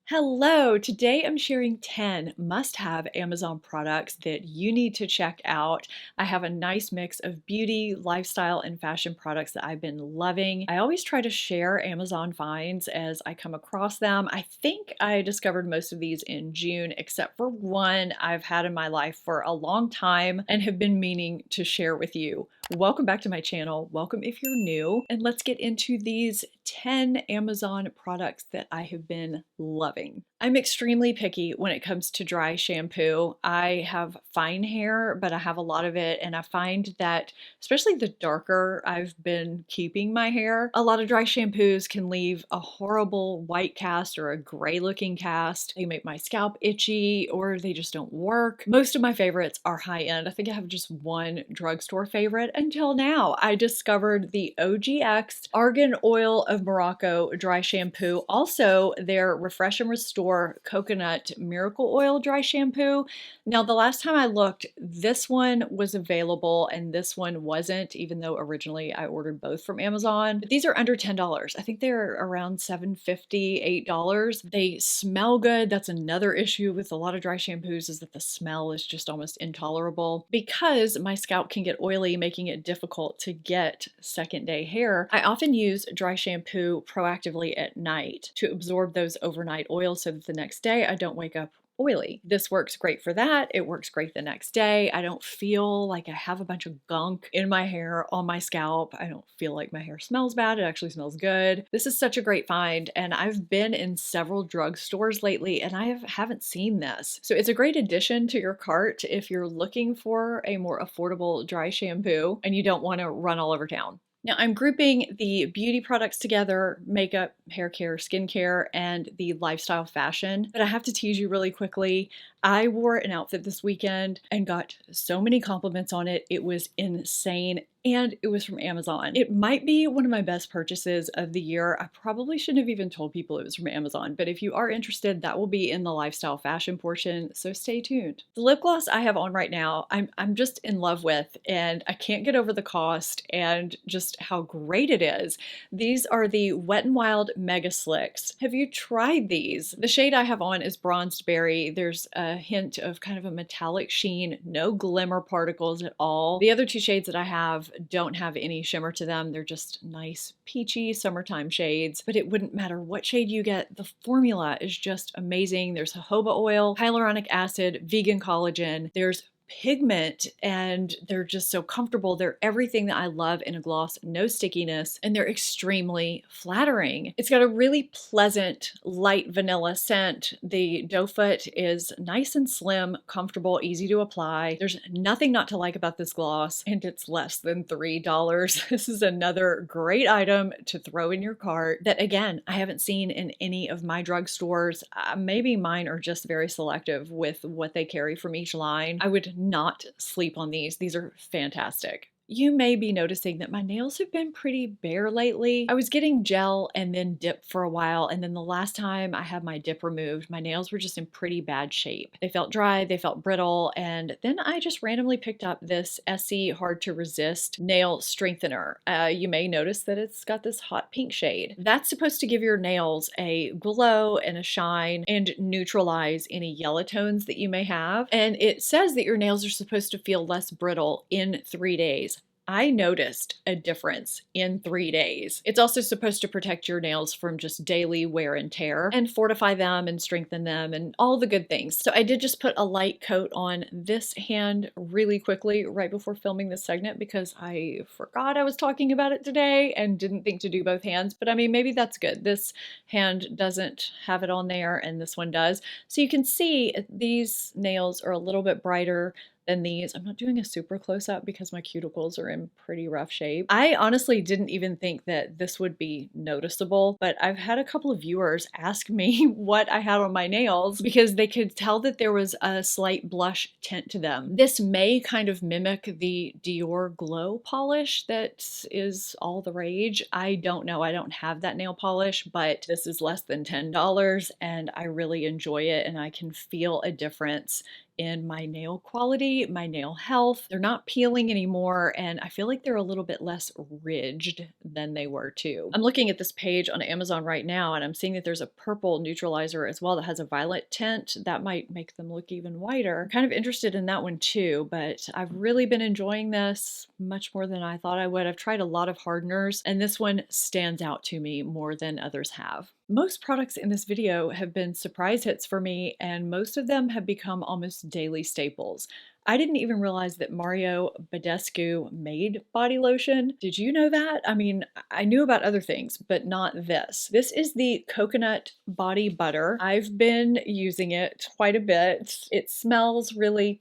Hello, today I'm sharing 10 must-have Amazon products that you need to check out. I have a nice mix of beauty, lifestyle, and fashion products that I've been loving. I always try to share Amazon finds as I come across them. I think I discovered most of these in June, except for one I've had in my life for a long time and have been meaning to share with you. Welcome back to my channel. Welcome if you're new, and let's get into these 10 Amazon products that I have been loving. I'm extremely picky when it comes to dry shampoo. I have fine hair, but I have a lot of it, and I find that especially the darker I've been keeping my hair, a lot of dry shampoos can leave a horrible white cast or a gray looking cast. They make my scalp itchy or they just don't work. Most of my favorites are high end. I think I have just one drugstore favorite until now. I discovered the OGX Argan Oil of Morocco dry shampoo. Also, their Refresh and Restore Coconut Miracle Oil dry shampoo. Now, the last time I looked, this one was available and this one wasn't, even though originally I ordered both from Amazon. But these are under $10. I think they're around $7.50, $8. They smell good. That's another issue with a lot of dry shampoos, is that the smell is just almost intolerable. Because my scalp can get oily, making it difficult to get second day hair, I often use dry shampoo proactively at night to absorb those overnight oils so that the next day I don't wake up oily. This works great for that. It works great the next day. I don't feel like I have a bunch of gunk in my hair, on my scalp. I don't feel like my hair smells bad. It actually smells good. This is such a great find, and I've been in several drugstores lately and I haven't seen this. So it's a great addition to your cart if you're looking for a more affordable dry shampoo and you don't want to run all over town. Now, I'm grouping the beauty products together: makeup, hair care, skincare, and the lifestyle fashion. But I have to tease you really quickly. I wore an outfit this weekend and got so many compliments on it. It was insane. And it was from Amazon. It might be one of my best purchases of the year. I probably shouldn't have even told people it was from Amazon, but if you are interested, that will be in the lifestyle fashion portion, so stay tuned. The lip gloss I have on right now, I'm just in love with, and I can't get over the cost and just how great it is. These are the Wet n Wild Mega Slicks. Have you tried these? The shade I have on is Bronzed Berry. There's a hint of kind of a metallic sheen, no glimmer particles at all. The other two shades that I have don't have any shimmer to them. They're just nice peachy summertime shades, but it wouldn't matter what shade you get. The formula is just amazing. There's jojoba oil, hyaluronic acid, vegan collagen. There's pigment, and they're just so comfortable. They're everything that I love in a gloss. No stickiness, and they're extremely flattering. It's got a really pleasant light vanilla scent. The doe foot is nice and slim, comfortable, easy to apply. There's nothing not to like about this gloss, and it's less than $3. This is another great item to throw in your cart that, again, I haven't seen in any of my drugstores. Maybe mine are just very selective with what they carry from each line. I would not sleep on these. These are fantastic. You may be noticing that my nails have been pretty bare lately. I was getting gel and then dip for a while, and then the last time I had my dip removed, my nails were just in pretty bad shape. They felt dry, they felt brittle, and then I just randomly picked up this Essie Hard to Resist nail strengthener. You may notice that it's got this hot pink shade. That's supposed to give your nails a glow and a shine and neutralize any yellow tones that you may have. And it says that your nails are supposed to feel less brittle in 3 days. I noticed a difference in 3 days. It's also supposed to protect your nails from just daily wear and tear and fortify them and strengthen them and all the good things. So I did just put a light coat on this hand really quickly right before filming this segment because I forgot I was talking about it today and didn't think to do both hands. But I mean, maybe that's good. This hand doesn't have it on there and this one does. So you can see these nails are a little bit brighter than these. I'm not doing a super close up because my cuticles are in pretty rough shape. I honestly didn't even think that this would be noticeable, but I've had a couple of viewers ask me what I had on my nails because they could tell that there was a slight blush tint to them. This may kind of mimic the Dior Glow polish that is all the rage. I don't know. I don't have that nail polish, but this is less than $10 and I really enjoy it, and I can feel a difference in my nail quality, my nail health. They're not peeling anymore, and I feel like they're a little bit less ridged than they were too. I'm looking at this page on Amazon right now, and I'm seeing that there's a purple neutralizer as well that has a violet tint. That might make them look even whiter. I'm kind of interested in that one too, but I've really been enjoying this much more than I thought I would. I've tried a lot of hardeners, and this one stands out to me more than others have. Most products in this video have been surprise hits for me, and most of them have become almost daily staples. I didn't even realize that Mario Badescu made body lotion. Did you know that? I mean, I knew about other things, but not this. This is the coconut body butter. I've been using it quite a bit. It smells really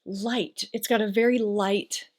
light. It's got a very light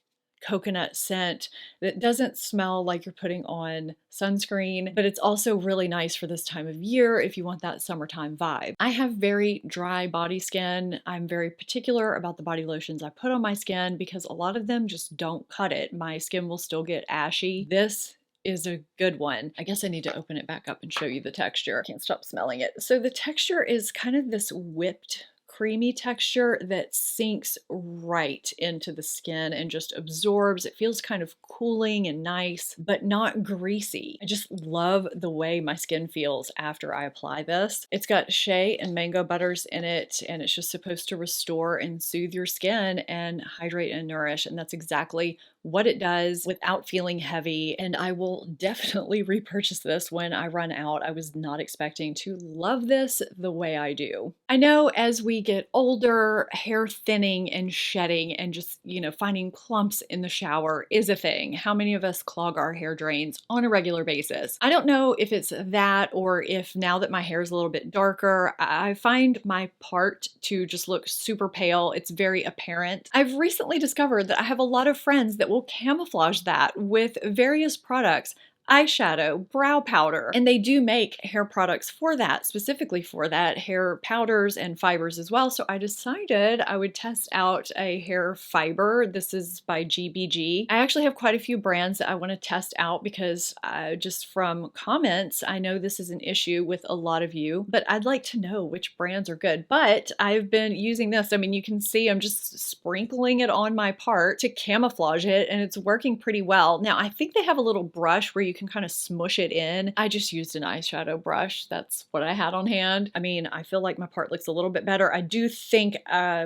coconut scent that doesn't smell like you're putting on sunscreen, but it's also really nice for this time of year if you want that summertime vibe. I have very dry body skin. I'm very particular about the body lotions I put on my skin because a lot of them just don't cut it. My skin will still get ashy. This is a good one. I guess I need to open it back up and show you the texture. I can't stop smelling it. So the texture is kind of this whipped creamy texture that sinks right into the skin and just absorbs. It feels kind of cooling and nice, but not greasy. I just love the way my skin feels after I apply this. It's got shea and mango butters in it, and it's just supposed to restore and soothe your skin and hydrate and nourish. And that's exactly what it does without feeling heavy. And I will definitely repurchase this when I run out. I was not expecting to love this the way I do. I know as we get older, hair thinning and shedding and just, finding clumps in the shower is a thing. How many of us clog our hair drains on a regular basis? I don't know if it's that or if now that my hair is a little bit darker, I find my part to just look super pale. It's very apparent. I've recently discovered that I have a lot of friends that will camouflage that with various products. Eyeshadow, brow powder, and they do make hair products for that, specifically for that, hair powders and fibers as well. So I decided I would test out a hair fiber. This is by GBG. I actually have quite a few brands that I want to test out because just from comments, I know this is an issue with a lot of you, but I'd like to know which brands are good. But I've been using this. I mean, you can see I'm just sprinkling it on my part to camouflage it, and it's working pretty well. Now, I think they have a little brush where you can kind of smush it in. I just used an eyeshadow brush. That's what I had on hand. I mean, I feel like my part looks a little bit better. I do think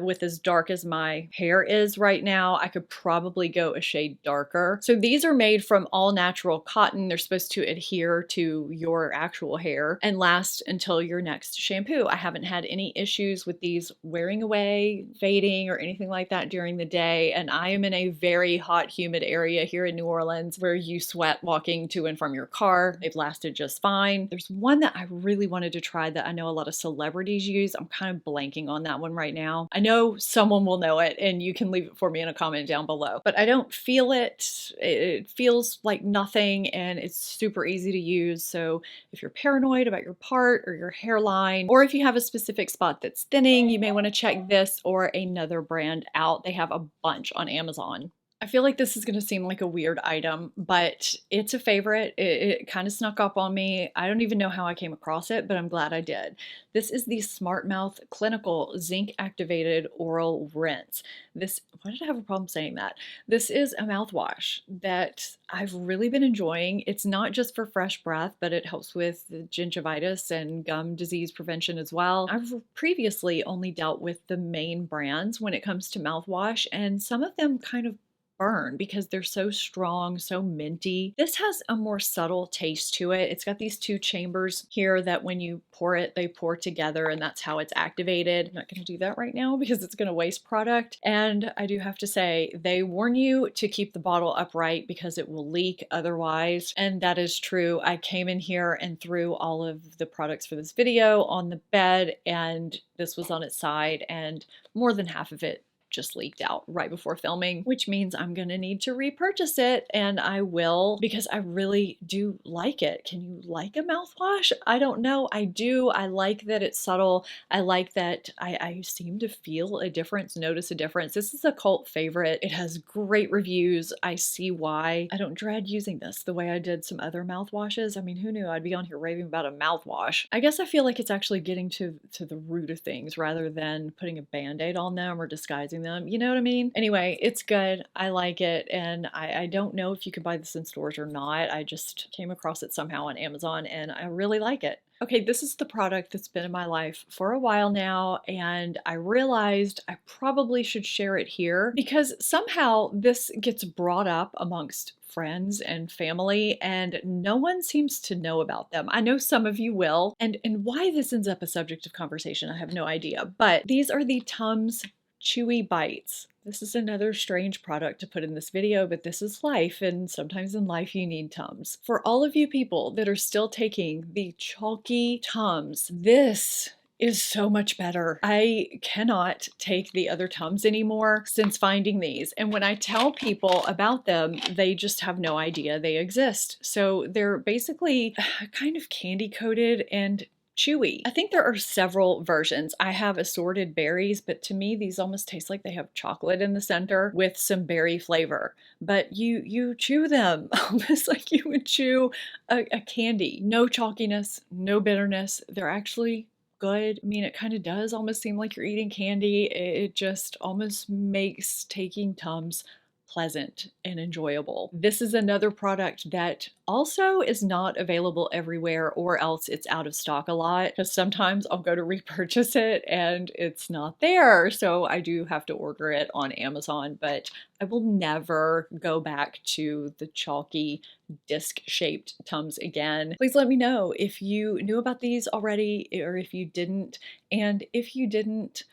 with as dark as my hair is right now, I could probably go a shade darker. So these are made from all natural cotton. They're supposed to adhere to your actual hair and last until your next shampoo. I haven't had any issues with these wearing away, fading, or anything like that during the day. And I am in a very hot, humid area here in New Orleans where you sweat walking to and from your car. They've lasted just fine. There's one that I really wanted to try that I know a lot of celebrities use. I'm kind of blanking on that one right now. I know someone will know it, and you can leave it for me in a comment down below. But I don't feel it. It feels like nothing, and it's super easy to use. So if you're paranoid about your part or your hairline, or if you have a specific spot that's thinning, you may want to check this or another brand out. They have a bunch on Amazon. I feel like this is going to seem like a weird item, but it's a favorite. It kind of snuck up on me. I don't even know how I came across it, but I'm glad I did. This is the Smart Mouth Clinical Zinc Activated Oral Rinse. Why did I have a problem saying that? This is a mouthwash that I've really been enjoying. It's not just for fresh breath, but it helps with gingivitis and gum disease prevention as well. I've previously only dealt with the main brands when it comes to mouthwash, and some of them kind of burn because they're so strong, so minty. This has a more subtle taste to it. It's got these two chambers here that when you pour it, they pour together, and that's how it's activated. I'm not going to do that right now because it's going to waste product. And I do have to say, they warn you to keep the bottle upright because it will leak otherwise. And that is true. I came in here and threw all of the products for this video on the bed, and this was on its side, and more than half of it just leaked out right before filming, which means I'm gonna need to repurchase it, and I will because I really do like it. Can you like a mouthwash? I don't know. I do. I like that it's subtle. I like that I seem to feel a difference, notice a difference. This is a cult favorite. It has great reviews. I see why. I don't dread using this the way I did some other mouthwashes. I mean, who knew I'd be on here raving about a mouthwash? I guess I feel like it's actually getting to the root of things rather than putting a band-aid on them or disguising them. You know what I mean? Anyway, it's good. I like it, and I don't know if you can buy this in stores or not. I just came across it somehow on Amazon, and I really like it. Okay, this is the product that's been in my life for a while now, and I realized I probably should share it here because somehow this gets brought up amongst friends and family, and no one seems to know about them. I know some of you will, and why this ends up a subject of conversation, I have no idea, but these are the Tums Chewy Bites. This is another strange product to put in this video, but this is life, and sometimes in life you need Tums. For all of you people that are still taking the chalky Tums, this is so much better. I cannot take the other Tums anymore since finding these. And when I tell people about them, they just have no idea they exist. So they're basically kind of candy coated and chewy. I think there are several versions. I have assorted berries, but to me these almost taste like they have chocolate in the center with some berry flavor. But you chew them almost like you would chew a candy. No chalkiness, no bitterness. They're actually good. I mean, it kind of does almost seem like you're eating candy. It just almost makes taking Tums pleasant and enjoyable. This is another product that also is not available everywhere, or else it's out of stock a lot, because sometimes I'll go to repurchase it and it's not there. So I do have to order it on Amazon, but I will never go back to the chalky disc-shaped Tums again. Please let me know if you knew about these already or if you didn't. And if you didn't,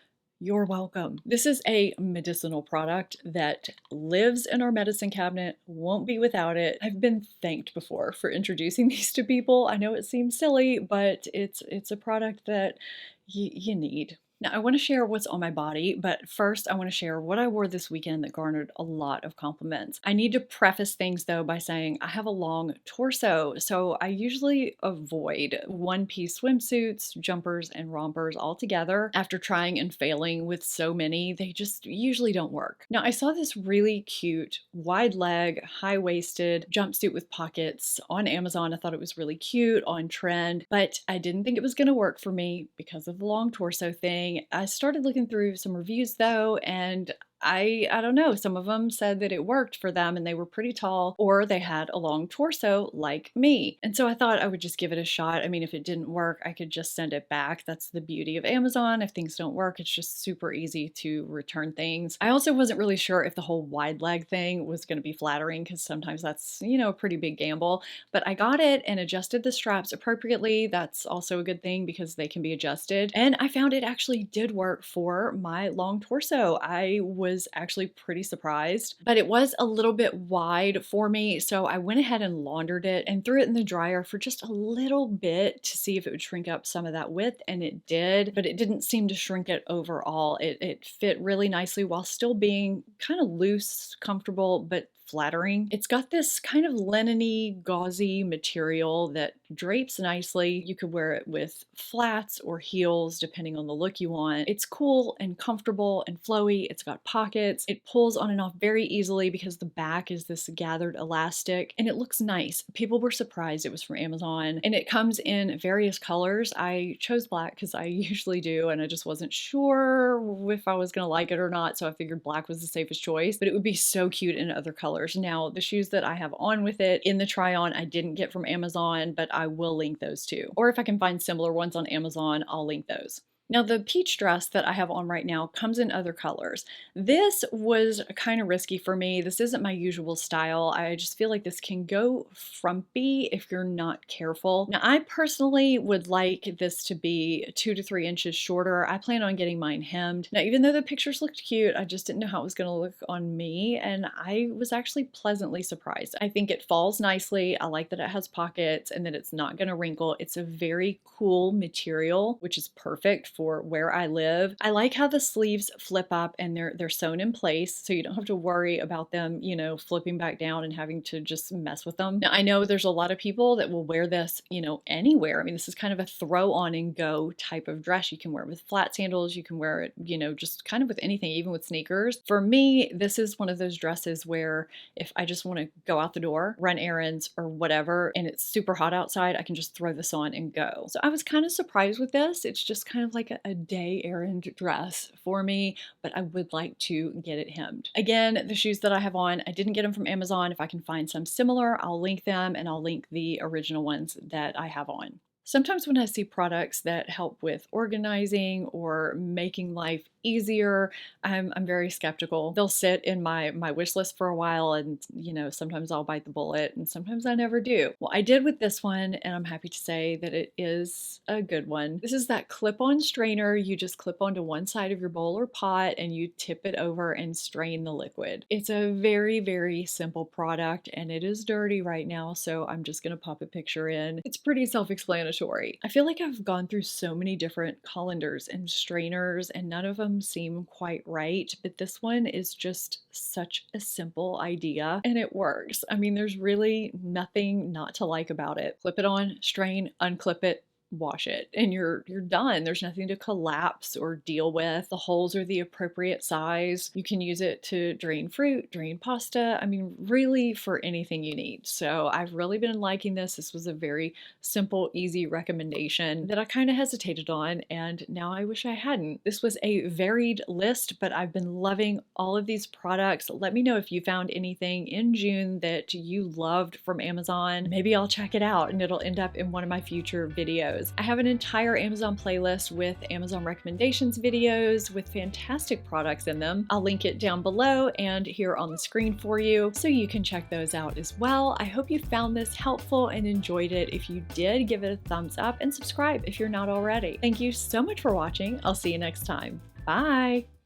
you're welcome. This is a medicinal product that lives in our medicine cabinet, won't be without it. I've been thanked before for introducing these to people. I know it seems silly, but it's a product that you need. Now, I want to share what's on my body, but first I want to share what I wore this weekend that garnered a lot of compliments. I need to preface things though by saying I have a long torso, so I usually avoid one-piece swimsuits, jumpers, and rompers altogether. After trying and failing with so many, they just usually don't work. Now, I saw this really cute, wide leg, high-waisted jumpsuit with pockets on Amazon. I thought it was really cute, on trend, but I didn't think it was going to work for me because of the long torso thing. I started looking through some reviews though, and I don't know, some of them said that it worked for them and they were pretty tall, or they had a long torso like me. And so I thought I would just give it a shot. I mean, if it didn't work, I could just send it back. That's the beauty of Amazon. If things don't work, it's just super easy to return things. I also wasn't really sure if the whole wide leg thing was going to be flattering, because sometimes that's, you know, a pretty big gamble. But I got it and adjusted the straps appropriately. That's also a good thing because they can be adjusted. And I found it actually did work for my long torso. I was actually pretty surprised, but it was a little bit wide for me. So I went ahead and laundered it and threw it in the dryer for just a little bit to see if it would shrink up some of that width. And it did, but it didn't seem to shrink it overall. It fit really nicely while still being kind of loose, comfortable, but flattering. It's got this kind of linen-y, gauzy material that drapes nicely. You could wear it with flats or heels, depending on the look you want. It's cool and comfortable and flowy. It's got pockets. It pulls on and off very easily because the back is this gathered elastic, and it looks nice. People were surprised it was from Amazon, and it comes in various colors. I chose black because I usually do, and I just wasn't sure if I was gonna like it or not, so I figured black was the safest choice, but it would be so cute in other colors. Now, the shoes that I have on with it in the try on, I didn't get from Amazon, but I will link those too. Or if I can find similar ones on Amazon, I'll link those. Now, the peach dress that I have on right now comes in other colors. This was kind of risky for me. This isn't my usual style. I just feel like this can go frumpy if you're not careful. Now, I personally would like this to be 2 to 3 inches shorter. I plan on getting mine hemmed. Now, even though the pictures looked cute, I just didn't know how it was going to look on me, and I was actually pleasantly surprised. I think it falls nicely. I like that it has pockets and that it's not going to wrinkle. It's a very cool material, which is perfect for where I live. I like how the sleeves flip up and they're sewn in place, so you don't have to worry about them, you know, flipping back down and having to just mess with them. Now, I know there's a lot of people that will wear this, you know, anywhere. I mean, this is kind of a throw on and go type of dress. You can wear it with flat sandals, you can wear it, you know, just kind of with anything, even with sneakers. For me, this is one of those dresses where if I just want to go out the door, run errands or whatever, and it's super hot outside, I can just throw this on and go. So I was kind of surprised with this. It's just kind of like a day errand dress for me, but I would like to get it hemmed. Again, the shoes that I have on, I didn't get them from Amazon. If I can find some similar, I'll link them, and I'll link the original ones that I have on. Sometimes when I see products that help with organizing or making life easier, I'm very skeptical. They'll sit in my wish list for a while, and you know, sometimes I'll bite the bullet and sometimes I never do. Well, I did with this one, and I'm happy to say that it is a good one. This is that clip-on strainer. You just clip onto one side of your bowl or pot and you tip it over and strain the liquid. It's a very, very simple product, and it is dirty right now, so I'm just gonna pop a picture in. It's pretty self-explanatory. I feel like I've gone through so many different colanders and strainers and none of them seem quite right, but this one is just such a simple idea and it works. I mean, there's really nothing not to like about it. Flip it on, strain, unclip it, wash it, and you're done. There's nothing to collapse or deal with. The holes are the appropriate size. You can use it to drain fruit, drain pasta. I mean, really for anything you need. So I've really been liking this. This was a very simple, easy recommendation that I kind of hesitated on, and now I wish I hadn't. This was a varied list, but I've been loving all of these products. Let me know if you found anything in June that you loved from Amazon. Maybe I'll check it out and it'll end up in one of my future videos. I have an entire Amazon playlist with Amazon recommendations videos with fantastic products in them. I'll link it down below and here on the screen for you, so you can check those out as well. I hope you found this helpful and enjoyed it. If you did, give it a thumbs up and subscribe if you're not already. Thank you so much for watching. I'll see you next time. Bye!